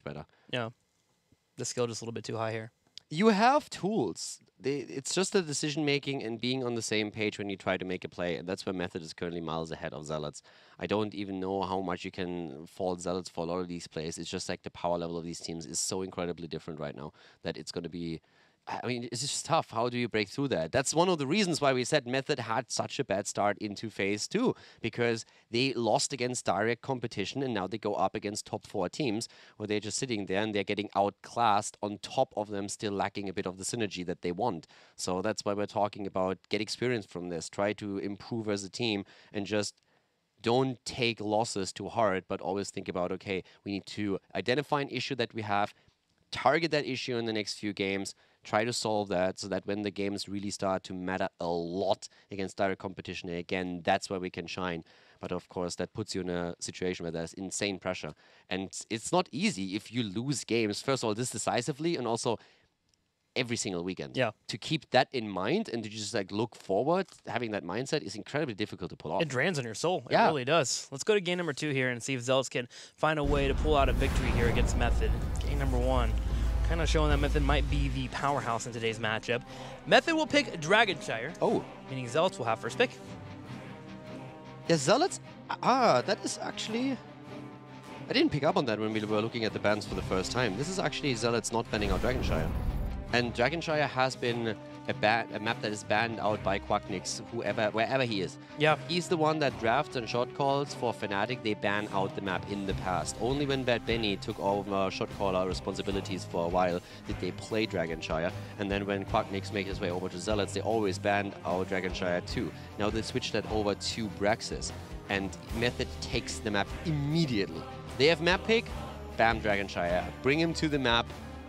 better. Yeah. The skill just a little bit too high here. You have tools. It's just the decision making and being on the same page when you try to make a play, and that's where Method is currently miles ahead of Zealots. I don't even know how much you can fault Zealots for a lot of these plays. It's just like the power level of these teams is so incredibly different right now that it's going to be. I mean, it's just tough. How do you break through that? That's one of the reasons why we said Method had such a bad start into Phase 2, because they lost against direct competition, and now they go up against top 4 teams, where they're just sitting there and they're getting outclassed, on top of them still lacking a bit of the synergy that they want. So that's why we're talking about get experience from this, try to improve as a team, and just don't take losses too hard, but always think about, okay, we need to identify an issue that we have, target that issue in the next few games, try to solve that so that when the games really start to matter a lot against direct competition, again, that's where we can shine. But of course, that puts you in a situation where there's insane pressure. And it's not easy if you lose games, first of all, this decisively, and also every single weekend. Yeah. To keep that in mind and to just like look forward, having that mindset is incredibly difficult to pull off. It drains on your soul. It Yeah. really does. Let's go to game number 2 here and see if Zealots can find a way to pull out a victory here against Method. Game number 1. Kind of showing that Method might be the powerhouse in today's matchup. Method will pick Dragonshire. Oh. Meaning Zealots will have first pick. Yeah, Zealots. That is actually. I didn't pick up on that when we were looking at the bans for the first time. This is actually Zealots not banning out Dragonshire. And Dragonshire has been a map that is banned out by Quacknix, wherever he is. Yeah. He's the one that drafts and shot calls for Fnatic. They ban out the map in the past. Only when Bad Benny took over shot caller responsibilities for a while did they play Dragonshire. And then when Quacknix made his way over to Zealots, they always banned out Dragonshire too. Now they switched that over to Braxis. And Method takes the map immediately. They have map pick, bam, Dragonshire. Bring him to the map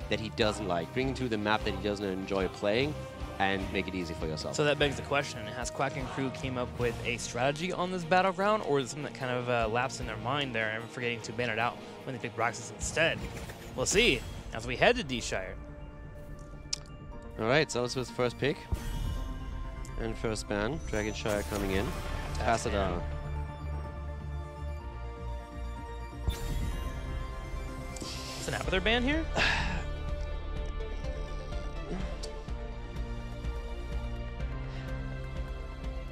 that he doesn't like. Bring him to the map that he doesn't enjoy playing, and make it easy for yourself. So that begs the question, has Quack and crew came up with a strategy on this battleground, or is it something that kind of lapsed in their mind there and forgetting to ban it out when they pick Braxis instead? We'll see as we head to D-Shire. All right, so this was first pick. And first ban, Dragonshire coming in. Pass it out. Is an Abathur ban here?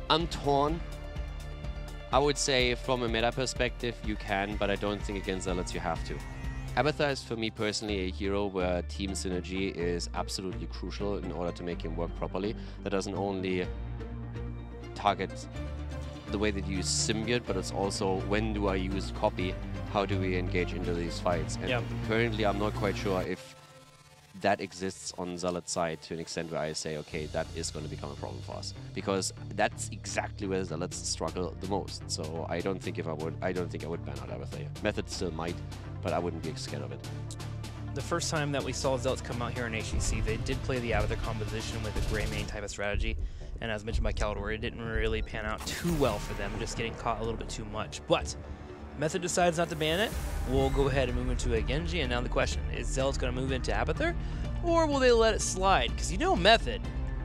I'm torn. I would say from a meta perspective, you can, but I don't think against Zealots you have to. Abathur is, for me personally, a hero where team synergy is absolutely crucial in order to make him work properly. That doesn't only target the way that you use Symbiote, but it's also when do I use copy, how do we engage into these fights. And currently I'm not quite sure if that exists on Zealot's side to an extent where I say, okay, that is going to become a problem for us, because that's exactly where Zealots struggle the most. So I don't think I would ban out Abathur. Method still might, but I wouldn't be scared of it. The first time that we saw Zealots come out here in HGC, they did play the Abathur composition with a gray main type of strategy. And as mentioned by Caldor, it didn't really pan out too well for them, just getting caught a little bit too much. But Method decides not to ban it. We'll go ahead and move into a Genji, and now the question, is Zealots going to move into Abathur, or will they let it slide? Because you know Method,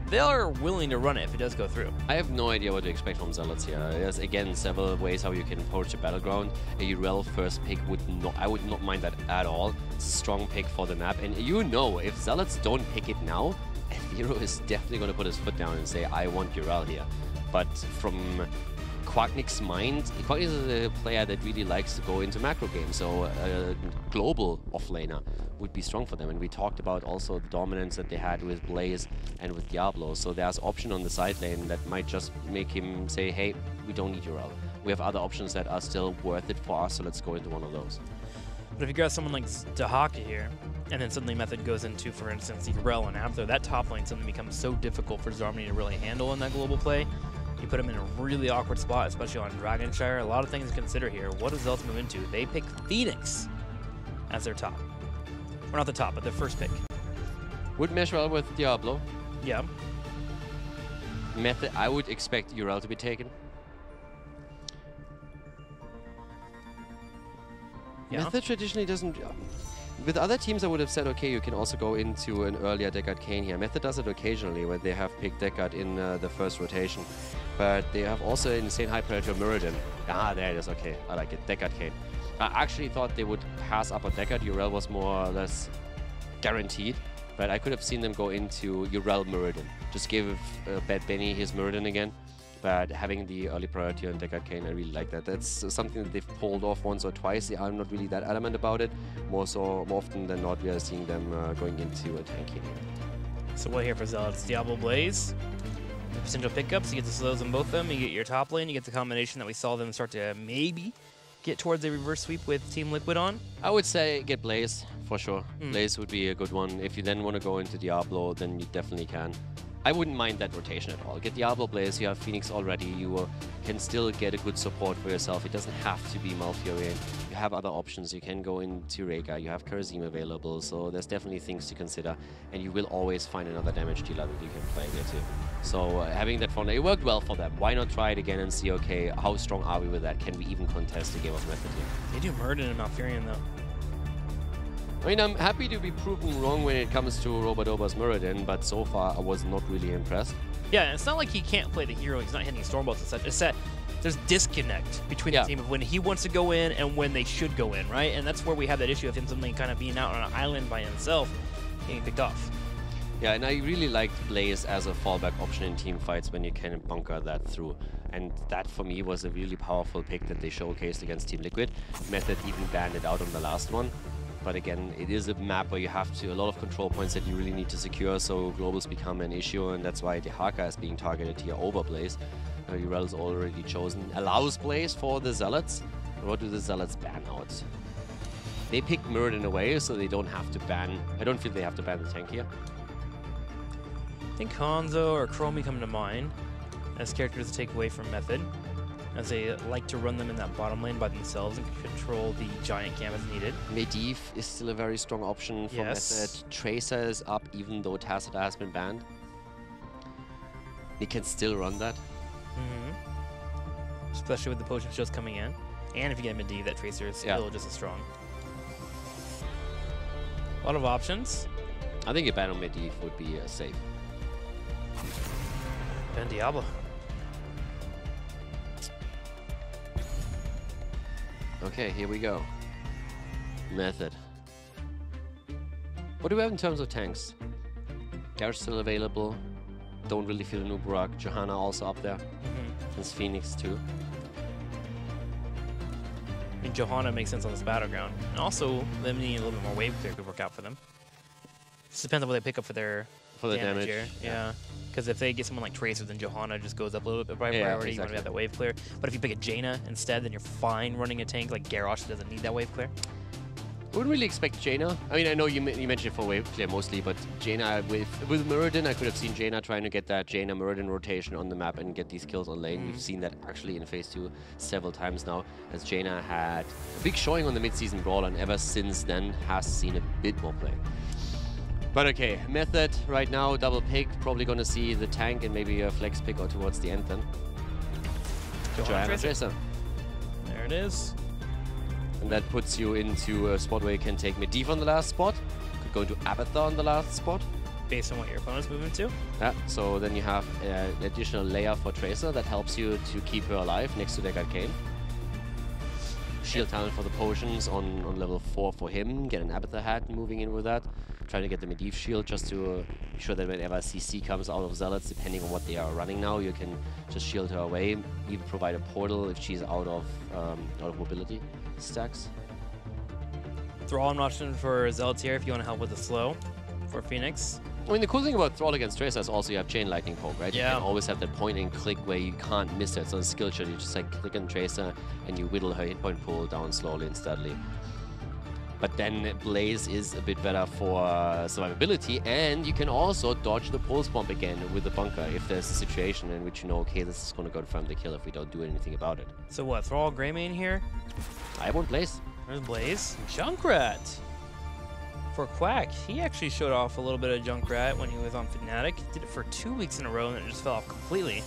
they are willing to run it if it does go through. I have no idea what to expect from Zealots here. There's, again, several ways how you can approach the battleground. A URL first pick I would not mind that at all. It's a strong pick for the map, and you know, if Zealots don't pick it now, Hero is definitely going to put his foot down and say, I want URL here. But from Quacknix's mind, Quacknix is a player that really likes to go into macro games, so a global offlaner would be strong for them. And we talked about also the dominance that they had with Blaze and with Diablo, so there's option on the side lane that might just make him say, hey, we don't need URL. We have other options that are still worth it for us, so let's go into one of those. But if you grab someone like Dahaka here, and then suddenly Method goes into, for instance, the URL and Abathur, that top lane suddenly becomes so difficult for Zarmany to really handle in that global play. You put him in a really awkward spot, especially on Dragonshire. A lot of things to consider here. What does Zealots move into? They pick Phoenix as their top. Or not the top, but their first pick. Would mesh well with Diablo. Yeah. Method, I would expect URL to be taken. Yeah. Method traditionally doesn't... With other teams, I would have said, okay, you can also go into an earlier Deckard Kane here. Method does it occasionally, where they have picked Deckard in the first rotation. But they have also insane high Predator Muradin. Ah, there it is, okay, I like it. Deckard Kane. I actually thought they would pass up on Deckard. Urel was more or less guaranteed, but I could have seen them go into Urel Muradin. Just give Bad Benny his Muradin again. But having the early priority on Deckard Cain, I really like that. That's something that they've pulled off once or twice. I'm not really that adamant about it. More often than not, we are seeing them going into a tanking. So what here for Zealots? Diablo Blaze. The potential pickups, you get the slows on both of them. You get your top lane, you get the combination that we saw them start to maybe get towards a reverse sweep with Team Liquid on. I would say get Blaze, for sure. Blaze would be a good one. If you then want to go into Diablo, then you definitely can. I wouldn't mind that rotation at all. Get Diablo Blaze, you have Phoenix already, you can still get a good support for yourself. It doesn't have to be Malfurion. You have other options. You can go into Rhaegar, you have Kharazim available, so there's definitely things to consider. And you will always find another damage dealer that you can play there too. So having that founder, it worked well for them. Why not try it again and see, okay, how strong are we with that? Can we even contest a game of Method here? They do Muradin and Malfurion though. I mean, I'm happy to be proven wrong when it comes to Robert Ober's Muradin, but so far I was not really impressed. Yeah, and it's not like he can't play the hero, he's not hitting Stormbolts and such. It's that there's disconnect between the team of when he wants to go in and when they should go in, right? And that's where we have that issue of him suddenly kind of being out on an island by himself, getting picked off. Yeah, and I really liked Blaze as a fallback option in team fights when you can bunker that through. And that, for me, was a really powerful pick that they showcased against Team Liquid. Method even banned it out on the last one. But again, it is a map where you have a lot of control points that you really need to secure, so globals become an issue, and that's why the Haka is being targeted here over Blaze. Urel is already chosen. Allows Blaze for the Zealots. What do the Zealots ban out? They pick Muradin away, so they don't have to ban... I don't feel they have to ban the tank here. I think Hanzo or Chromie come to mind as characters to take away from Method, as they like to run them in that bottom lane by themselves and control the giant camp as needed. Medivh is still a very strong option for Method. Tracer is up even though Tacita has been banned. They can still run that. Especially with the potion shields coming in. And if you get Medivh, that Tracer is still just as strong. A lot of options. I think a ban on Medivh would be safe. Ben Diablo. Okay, here we go. Method. What do we have in terms of tanks? Garrosh still available. Don't really feel Nubarak. Johanna also up there. There's Phoenix too. I mean, Johanna makes sense on this battleground. And also, them needing a little bit more wave clear could work out for them. Just depends on what they pick up for their damage here. Yeah. Because if they get someone like Tracer, then Johanna just goes up a little bit by priority. You want to have that wave clear. But if you pick a Jaina instead, then you're fine running a tank like Garrosh that doesn't need that wave clear. I wouldn't really expect Jaina. I mean, I know you mentioned it for wave clear mostly, but Jaina with Muradin, I could have seen Jaina trying to get that Jaina Muradin rotation on the map and get these kills on lane. We've seen that actually in Phase 2 several times now, as Jaina had a big showing on the mid-season brawl, and ever since then has seen a bit more play. But okay, Method right now, double pick, probably gonna see the tank and maybe a flex pick or towards the end then. Johanna Tracer. There it is. And that puts you into a spot where you can take Medivh on the last spot. Could go into Abathar on the last spot. Based on what your opponent's moving to. Yeah, so then you have an additional layer for Tracer that helps you to keep her alive next to Deckard Cain. Shield talent for the potions on level 4 for him. Get an Abathar hat moving in with that. Trying to get the Medivh shield just to be sure that whenever CC comes out of Zealots, depending on what they are running now, you can just shield her away. Even provide a portal if she's out of mobility stacks. Thrall an option for Zealots here if you want to help with the slow for Phoenix. I mean, the cool thing about Thrall against Tracer is also you have Chain Lightning Poke, right? Yeah. You can always have that point and click where you can't miss it. It's not a skill shot. You just like click on Tracer and you whittle her hit point pool down slowly and steadily. But then Blaze is a bit better for survivability, and you can also dodge the pulse bomb again with the bunker if there's a situation in which you know, okay, this is going to confirm the kill if we don't do anything about it. So what, Thrall Greymane here? I want Blaze. There's Blaze. Junkrat! For Quack, he actually showed off a little bit of Junkrat when he was on Fnatic. He did it for 2 weeks in a row and it just fell off completely.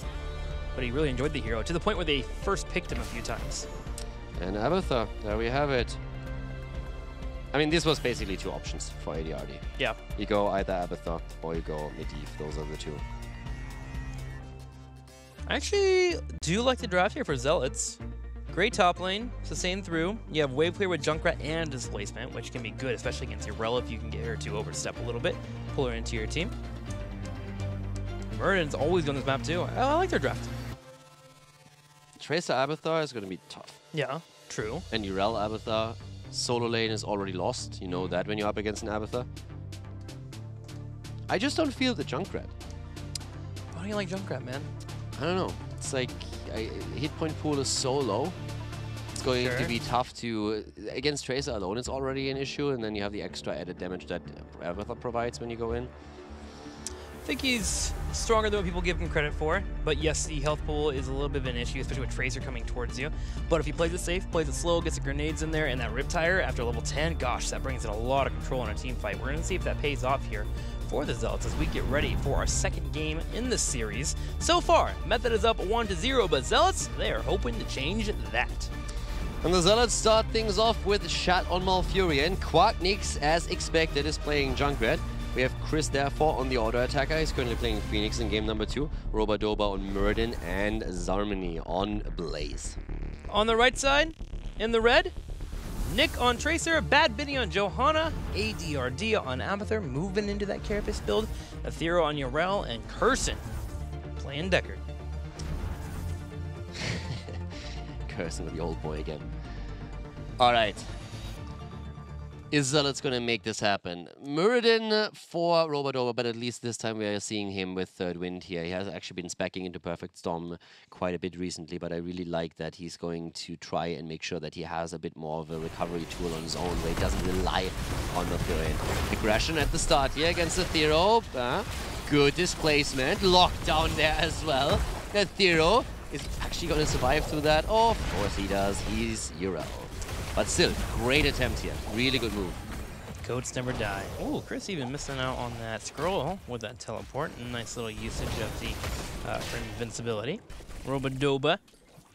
But he really enjoyed the hero, to the point where they first picked him a few times. And Abathar, there we have it. I mean, this was basically two options for ADRD. Yeah. You go either Abathar or you go Medivh. Those are the two. I actually do like the draft here for Zealots. Great top lane, sustain through. You have wave clear with Junkrat and displacement, which can be good, especially against Urella if you can get her to overstep a little bit, pull her into your team. Murden's always on this map too. I like their draft. Tracer Abathar is going to be tough. Yeah, true. And Urel Abathar, solo lane is already lost. You know that when you're up against an Abathar. I just don't feel the Junkrat. Why don't you like Junkrat, man? I don't know. It's like hit point pool is so low. It's going to be tough to against Tracer alone. It's already an issue, and then you have the extra added damage that Abathar provides when you go in. I think he's stronger than what people give him credit for, but yes, the health pool is a little bit of an issue, especially with Tracer coming towards you. But if he plays it safe, plays it slow, gets the grenades in there, and that Riptire after level 10, gosh, that brings in a lot of control in a team fight. We're going to see if that pays off here for the Zealots as we get ready for our second game in the series. So far, Method is up 1-0, but Zealots, they are hoping to change that. And the Zealots start things off with Shat on Malfurion. Quacknix, as expected, is playing Junkrat. We have Chris, therefore, on the auto attacker. He's currently playing Phoenix in game number 2. Robadoba on Muradin and Zarmini on Blaze. On the right side, in the red, Nick on Tracer, Bad Biddy on Johanna, ADRD on Abathar, moving into that Carapace build, Ethereal on Urel, and Curson playing Deckard. Curson with the old boy again. Alright. Is Zealots going to make this happen? Muradin for Robadoba, but at least this time we are seeing him with Third Wind here. He has actually been speccing into Perfect Storm quite a bit recently, but I really like that he's going to try and make sure that he has a bit more of a recovery tool on his own, where he doesn't rely on the Thurian. Aggression at the start here against Ethereal. Good displacement. Lockdown there as well. Ethereal is actually going to survive through that. Oh, of course he does. He's Urel. But still, great attempt here. Really good move. Goats never die. Oh, Chris even missing out on that scroll with that teleport. Nice little usage of the invincibility. Robadoba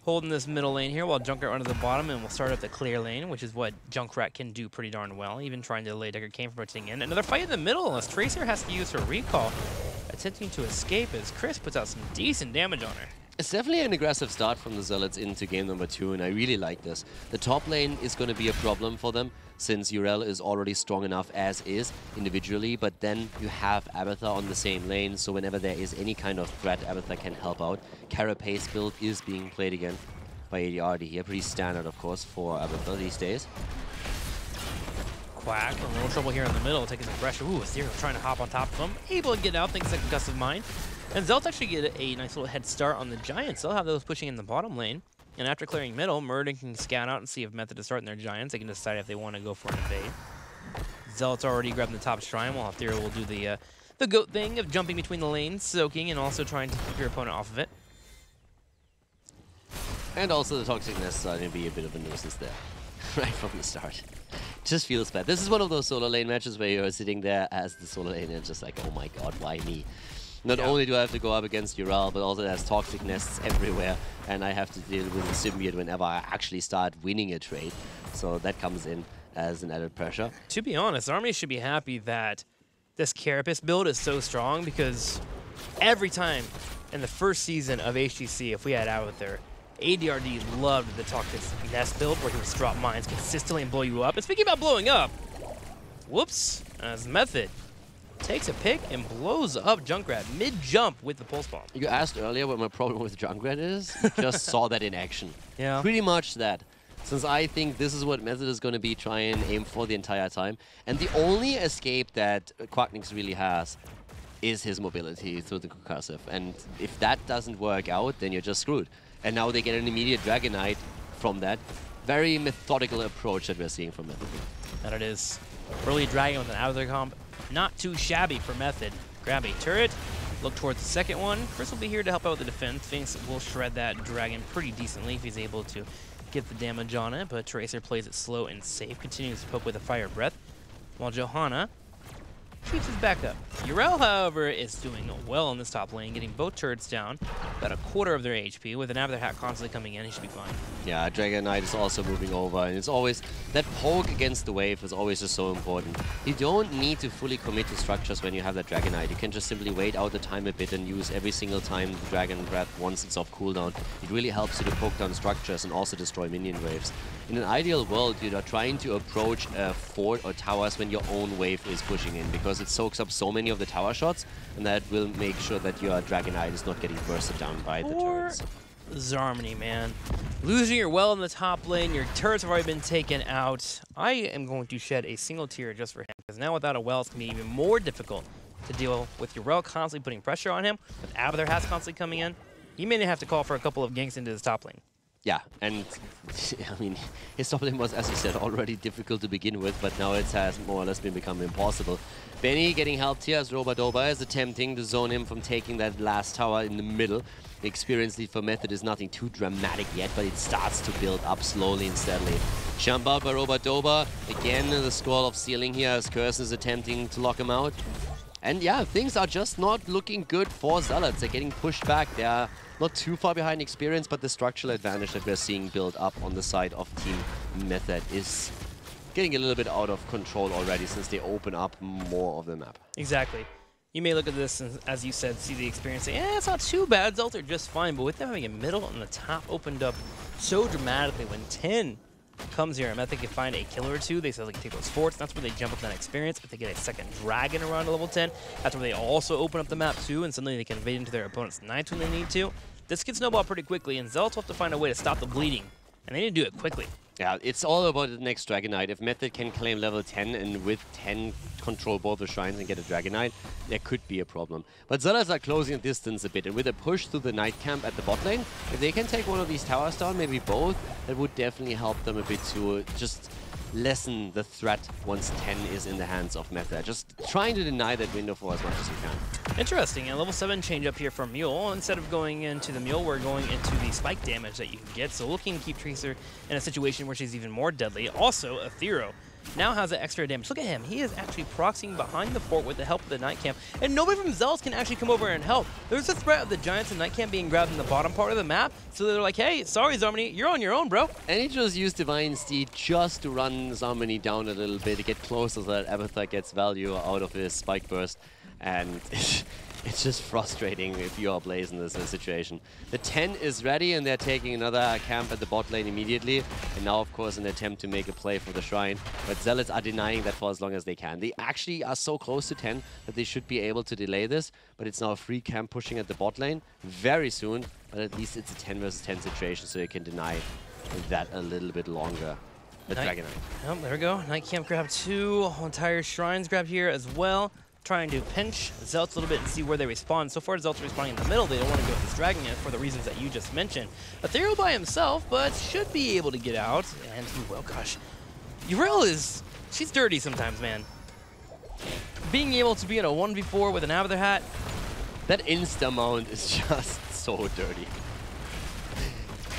holding this middle lane here while Junkrat runs to the bottom, and we'll start at the clear lane, which is what Junkrat can do pretty darn well, even trying to delay Deckard came from rotating in. Another fight in the middle as Tracer has to use her recall, attempting to escape as Chris puts out some decent damage on her. It's definitely an aggressive start from the Zealots into game number 2, and I really like this. The top lane is going to be a problem for them, since Urel is already strong enough as is individually, but then you have Abathar on the same lane, so whenever there is any kind of threat, Abathar can help out. Carapace build is being played again by ADRD here. Pretty standard, of course, for Abathar these days. Quack, a little trouble here in the middle, taking some pressure. Ooh, Ethereal trying to hop on top of him. Able to get out, thanks to Gust of Mind. And Zealots actually get a nice little head start on the Giants. They'll have those pushing in the bottom lane. And after clearing middle, Murden can scout out and see if Method is starting their Giants. They can decide if they want to go for an invade. Zealots already grabbing the top shrine, while Ethereal will do the goat thing of jumping between the lanes, soaking, and also trying to keep your opponent off of it. And also the Toxicness starting to be a bit of a nuisance there, right from the start. Just feels bad. This is one of those solo lane matches where you're sitting there as the solo lane and just like, oh my god, why me? Not only do I have to go up against Urel, but also there's toxic nests everywhere, and I have to deal with a symbiote whenever I actually start winning a trade. So that comes in as an added pressure. To be honest, Army should be happy that this Carapace build is so strong, because every time in the first season of HGC, if we had out there, ADRD loved the toxic nest build where he would drop mines consistently and blow you up. And speaking about blowing up, whoops, as Method takes a pick and blows up Junkrat mid-jump with the pulse bomb. You asked earlier what my problem with Junkrat is. Just saw that in action. Yeah. Pretty much that. Since I think this is what Method is going to be trying and aim for the entire time. And the only escape that Quacknix really has is his mobility through the concussive. And if that doesn't work out, then you're just screwed. And now they get an immediate Dragonite from that. Very methodical approach that we're seeing from Method. And it is. Early Dragon with an out of their comp. Not too shabby for Method. Grab a turret, look towards the second one. Chris will be here to help out with the defense. Phoenix will shred that Dragon pretty decently if he's able to get the damage on it, but Tracer plays it slow and safe, continues to poke with a Fire Breath, while Johanna keeps his back up. Urel, however, is doing well in this top lane, getting both turrets down. about a quarter of their HP. With an Abathur Hat constantly coming in, he should be fine. Yeah, Dragon Knight is also moving over, and it's always that poke against the wave is always just so important. You don't need to fully commit to structures when you have that Dragon Knight. You can just simply wait out the time a bit and use every single time the Dragon Breath once it's off cooldown. It really helps you to poke down structures and also destroy minion waves. In an ideal world, you're trying to approach a fort or towers when your own wave is pushing in, because it soaks up so many of the tower shots, and that will make sure that your Dragon Knight is not getting bursted down by the turrets. Zarmony, man. Losing your well in the top lane, your turrets have already been taken out. I am going to shed a single tear just for him, because now without a well, it's going to be even more difficult to deal with your well constantly putting pressure on him, with Abathur Hats constantly coming in. You may have to call for a couple of ganks into his top lane. Yeah, and I mean, his top lane was, as you said, already difficult to begin with, but now it has more or less been becoming impossible. Benny getting helped here as Robadoba is attempting to zone him from taking that last tower in the middle. The experience lead for Method is nothing too dramatic yet, but it starts to build up slowly and steadily. Jump out by Robadoba. Again, the scroll of ceiling here as Curse is attempting to lock him out. And yeah, things are just not looking good for Zealots. They're getting pushed back. They're not too far behind experience, but the structural advantage that we're seeing build up on the side of Team Method is getting a little bit out of control already, since they open up more of the map. Exactly. You may look at this and, as you said, see the experience, say, it's not too bad, Zealots are just fine, but with them having a middle and the top opened up so dramatically, when 10 comes here and Method can find a killer or two, they say they can take those forts. That's where they jump up that experience. If they get a second dragon around to level 10, that's where they also open up the map too, and suddenly they can invade into their opponent's knights when they need to. This gets snowballed pretty quickly, and Zealots will have to find a way to stop the bleeding, and they need to do it quickly. Yeah, it's all about the next Dragon Knight. If Method can claim level 10 and with 10 control both the shrines and get a Dragon Knight, there could be a problem. But Zealots are closing the distance a bit, and with a push through the Knight camp at the bot lane, if they can take one of these towers down, maybe both, that would definitely help them a bit to just lessen the threat once 10 is in the hands of Method. Just trying to deny that window for as much as you can. Interesting. A level 7 change up here for Mule. Instead of going into the Mule, we're going into the spike damage that you can get. So looking to keep Tracer in a situation where she's even more deadly. Also, Aethero now has that extra damage. Look at him. He is actually proxying behind the fort with the help of the Knight Camp, and nobody from Zealots can actually come over and help. There's a threat of the Giants and Knight Camp being grabbed in the bottom part of the map, so they're like, hey, sorry, Zarmony, you're on your own, bro. And he just used Divine Steed just to run Zarmony down a little bit, to get closer so that Abathur gets value out of his Spike Burst. And it's just frustrating if you are Blaze in this situation. The 10 is ready, and they're taking another camp at the bot lane immediately. And now, of course, an attempt to make a play for the Shrine. But Zealots are denying that for as long as they can. They actually are so close to 10 that they should be able to delay this. But it's now a free camp pushing at the bot lane very soon. But at least it's a 10 versus 10 situation, so you can deny that a little bit longer. The Dragon Knight. Oh, there we go. Knight Camp grab 2. Entire Shrines grab here as well. Trying to pinch Zealots a little bit and see where they respawn. So far, Zealots are respawning in the middle. They don't want to go with this Dragon yet for the reasons that you just mentioned. Aethero by himself, but should be able to get out. And he will. Gosh, Yrel she's dirty sometimes, man. Being able to be in a 1v4 with an Abathur Hat. That insta-mount is just so dirty.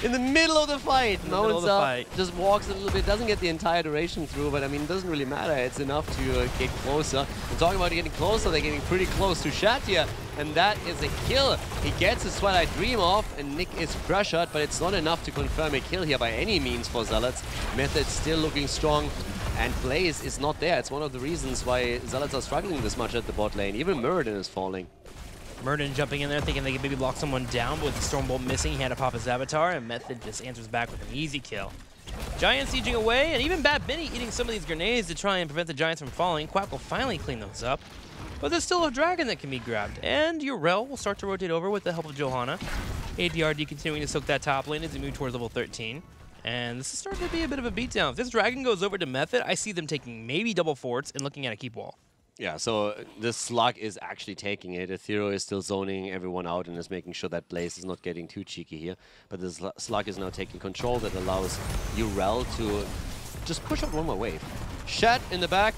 In the middle of the fight, mounts up, just walks a little bit, doesn't get the entire duration through, but I mean, it doesn't really matter. It's enough to get closer. We're talking about getting closer, they're getting pretty close to Shat here, and that is a kill. He gets his Twilight Dream off, and Nick is pressured, but it's not enough to confirm a kill here by any means for Zealots. Method still looking strong, and Blaze is not there. It's one of the reasons why Zealots are struggling this much at the bot lane. Even Muradin is falling. Muradin jumping in there, thinking they could maybe block someone down, but with the Stormbolt missing, he had to pop his avatar, and Method just answers back with an easy kill. Giant sieging away, and even Bad Benny eating some of these grenades to try and prevent the Giants from falling. Quack will finally clean those up, but there's still a dragon that can be grabbed, and Yrel will start to rotate over with the help of Johanna. ADRD continuing to soak that top lane as they move towards level 13. And this is starting to be a bit of a beatdown. If this dragon goes over to Method, I see them taking maybe double forts and looking at a keep wall. Yeah, so the Slug is actually taking it. Aethero is still zoning everyone out and is making sure that Blaze is not getting too cheeky here. But the Slug is now taking control. That allows Yrel to just push out one more wave. Shat in the back,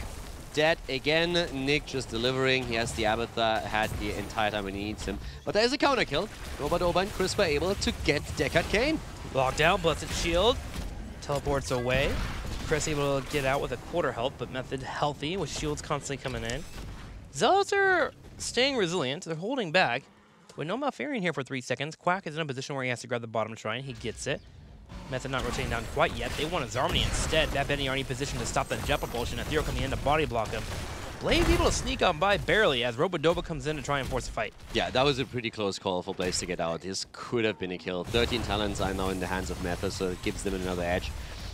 dead again. Nick just delivering. He has the Abathur Hat the entire time when he needs him. But there's a counter kill. Robadoba and Crispa able to get Deckard Cain. Lockdown, Blessed Shield, teleports away. Chris able to get out with a quarter health, but Method healthy with shields constantly coming in. Zealots are staying resilient. They're holding back. With no Malfurion here for 3 seconds, Quack is in a position where he has to grab the bottom shrine. He gets it. Method not rotating down quite yet. They want a Zarmony instead. That Benny already positioned to stop that jet propulsion. Ethereal coming in to body block him. Blaze able to sneak on by barely as Robodoba comes in to try and force a fight. Yeah, that was a pretty close call for Blaze to get out. This could have been a kill. 13 talents are now in the hands of Method, so it gives them another edge.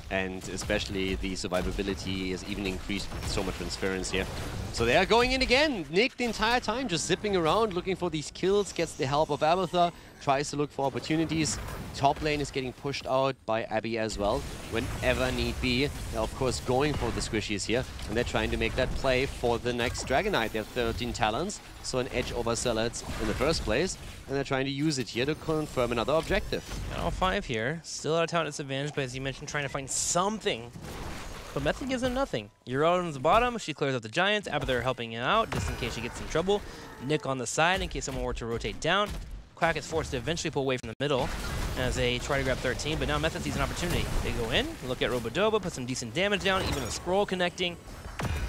And especially the survivability is even increased with so much transference here. So they are going in again. Nick the entire time just zipping around, looking for these kills, gets the help of Abathur, tries to look for opportunities. Top lane is getting pushed out by Abby as well, whenever need be. They're of course going for the squishies here, and they're trying to make that play for the next Dragon Knight. They have 13 talents, so an edge over Zealots in the first place, and they're trying to use it here to confirm another objective. And all 5 here, still out of town disadvantage, but as you mentioned, trying to find something. But Method gives him nothing. Euro on the bottom, she clears out the Giants. Abathur helping him out, just in case she gets in trouble. Nick on the side, in case someone were to rotate down. Quack is forced to eventually pull away from the middle as they try to grab 13, but now Method sees an opportunity. They go in, look at Robodoba, put some decent damage down, even a scroll connecting.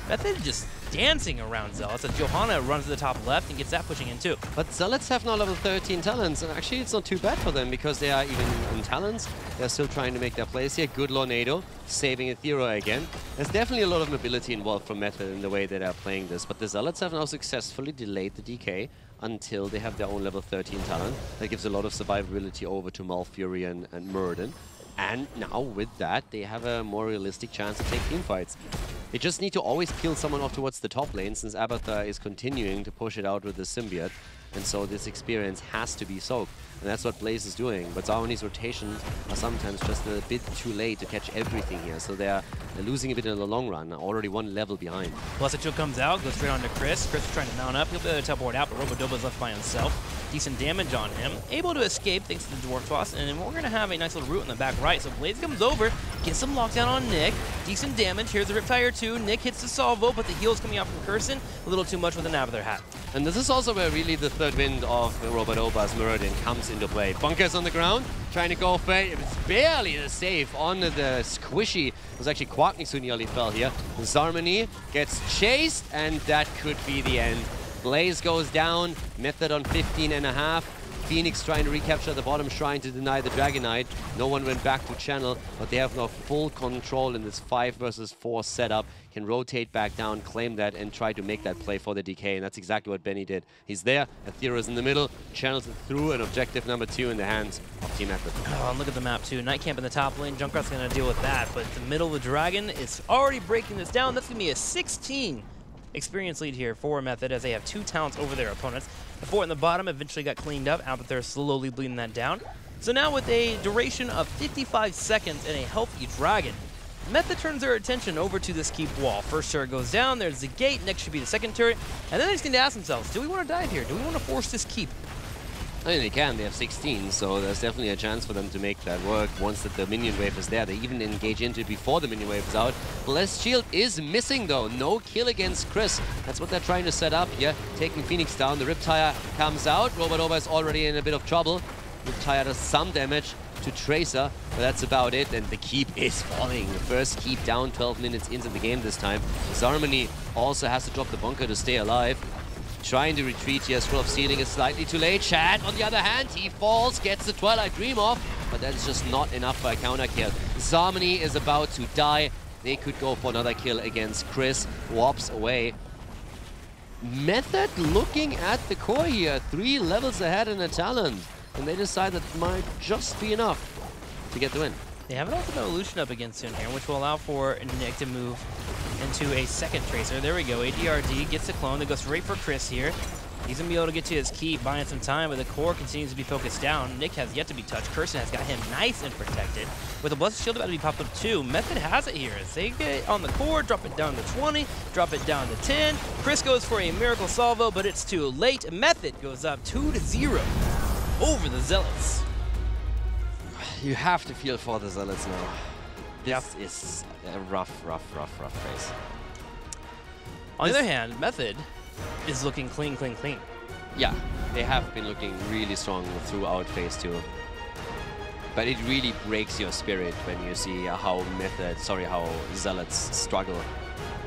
Method just dancing around Zealots as Johanna runs to the top left and gets that pushing in too. But Zealots have now level 13 talents, and actually it's not too bad for them because they are even in talents. They're still trying to make their plays here. Good Lornado, saving Ethereal again. There's definitely a lot of mobility involved from Method in the way that they're playing this, but the Zealots have now successfully delayed the DK until they have their own level 13 talent. That gives a lot of survivability over to Malfurion and Murden. And now with that, they have a more realistic chance to take teamfights. They just need to always kill someone off towards the top lane, since Abathur is continuing to push it out with the symbiote. And so this experience has to be soaked. And that's what Blaze is doing. But Zarmony's rotations are sometimes just a bit too late to catch everything here. So they're losing a bit in the long run, already 1 level behind. Blessed Chill comes out, goes straight on to Chris. Chris is trying to mount up. He'll be able to teleport out, but Robodoba's left by himself. Decent damage on him. Able to escape thanks to the Dwarf Toss. And we're going to have a nice little root in the back right. So Blaze comes over, gets some lockdown on Nick. Decent damage. Here's the Riptire 2. Nick hits the salvo, but the heal's coming out from Curson. A little too much with an Abathur hat. And this is also where really the third wind of Robodoba's Muradin comes into play. Bunkers on the ground, trying to go for it. It's barely the save on the squishy. It was actually Quacknix who nearly fell here. Zarmony gets chased, and that could be the end. Blaze goes down, Method on 15.5. Phoenix trying to recapture the bottom shrine to deny the Dragon Knight. No one went back to channel, but they have now full control in this 5 versus 4 setup. Can rotate back down, claim that, and try to make that play for the DK, and that's exactly what Benny did. He's there, Ethereal is in the middle, channels it through, and objective number 2 in the hands of Team Method. Oh, and look at the map too. Night Camp in the top lane, Junkrat's going to deal with that, but the middle of the Dragon is already breaking this down. That's going to be a 16 experience lead here for Method as they have 2 talents over their opponents. The 4 in the bottom eventually got cleaned up. Abathur slowly bleeding that down. So now with a duration of 55 seconds and a healthy Dragon, Method turns their attention over to this keep wall. First turret goes down, there's the gate, next should be the second turret, and then they just need to ask themselves, do we want to dive here? Do we want to force this keep? I mean, they can. They have 16, so there's definitely a chance for them to make that work once that the minion wave is there. They even engage into it before the minion wave is out. Blessed Shield is missing, though. No kill against Chris. That's what they're trying to set up here. Taking Phoenix down. The Riptire comes out. Robodoba is already in a bit of trouble. Riptire does some damage to Tracer, but that's about it. And the keep is falling. The first keep down 12 minutes into the game this time. Zarmony also has to drop the bunker to stay alive. Trying to retreat here. Scroll of Sealing is slightly too late. Chad, on the other hand, he falls, gets the Twilight Dream off, but that is just not enough for a counter kill. Zarmony is about to die. They could go for another kill against Chris. Warps away. Method looking at the core here. 3 levels ahead in a talent. And they decide that might just be enough to get the win. They have an ultimate illusion up against him here, which will allow for Nick to move into a second Tracer. There we go. ADRD gets the clone. They go straight for Chris here. He's going to be able to get to his key, buying some time, but the core continues to be focused down. Nick has yet to be touched. Curson has got him nice and protected. With the Blessed Shield about to be popped up too, Method has it here. As they get on the core, drop it down to 20, drop it down to 10. Chris goes for a Miracle Salvo, but it's too late. Method goes up 2-0 over the Zealots. You have to feel for the Zealots now. This is a rough phase. On the other hand, Method is looking clean. Yeah, they have been looking really strong throughout phase 2. But it really breaks your spirit when you see how Zealots struggle.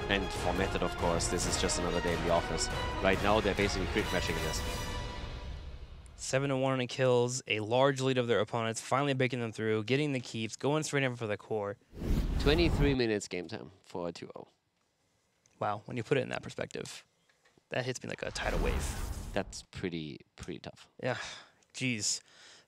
And for Method, of course, this is just another day in the office. Right now, they're basically quick matching this. 7-1 in kills, a large lead of their opponents, finally breaking them through, getting the keeps, going straight in for the core. 23 minutes game time for a 2-0. Wow, when you put it in that perspective, that hits me like a tidal wave. That's pretty tough. Yeah, jeez.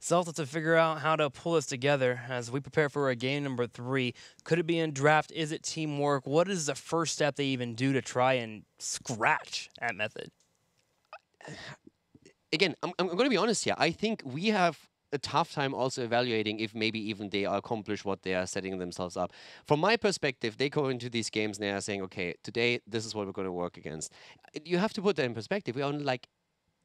Zealots to figure out how to pull this together as we prepare for a game number 3. Could it be in draft? Is it teamwork? What is the first step they even do to try and scratch at Method? Again, I'm going to be honest here. I think we have a tough time also evaluating if maybe even they accomplish what they are setting themselves up. From my perspective, they go into these games and they are saying, okay, today this is what we're going to work against. You have to put that in perspective. We're on like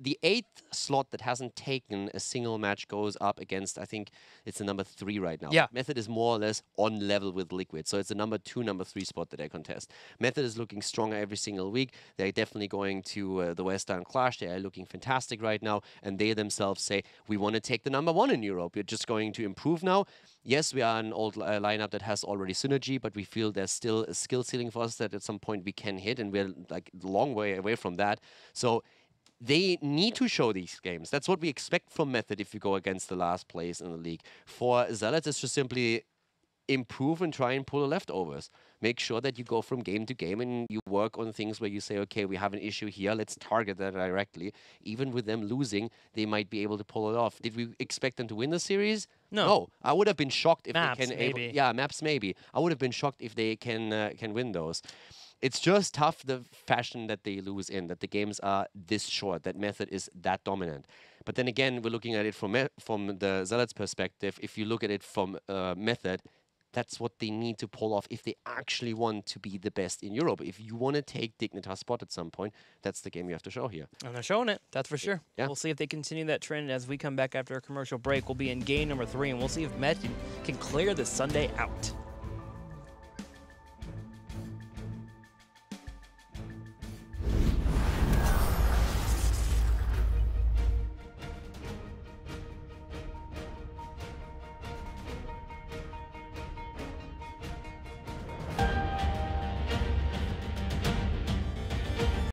the 8th slot that hasn't taken a single match goes up against, I think it's the number 3 right now. Yeah. Method is more or less on level with Liquid. So it's the number 2, number 3 spot that they contest. Method is looking stronger every single week. They're definitely going to the Western Clash. They are looking fantastic right now. And they themselves say, we want to take the number 1 in Europe. We're just going to improve now. Yes, we are an old lineup that has already synergy, but we feel there's still a skill ceiling for us that at some point we can hit. And we're like a long way away from that. So they need to show these games. That's what we expect from Method if you go against the last place in the league. For Zealots, it's just simply improve and try and pull the leftovers. Make sure that you go from game to game and you work on things where you say, okay, we have an issue here, let's target that directly. Even with them losing, they might be able to pull it off. Did we expect them to win the series? No. I would have been shocked if Maps, they can. maybe. Yeah, maps maybe. I would have been shocked if they can win those. It's just tough, the fashion that they lose in, that the games are this short, that Method is that dominant. But then again, we're looking at it from the Zealots' perspective. If you look at it from Method, that's what they need to pull off if they actually want to be the best in Europe. If you want to take Dignitas spot at some point, that's the game you have to show here. And they're showing it, that's for sure. Yeah. We'll see if they continue that trend as we come back after a commercial break. We'll be in game number 3, and we'll see if Method can clear the Sunday out.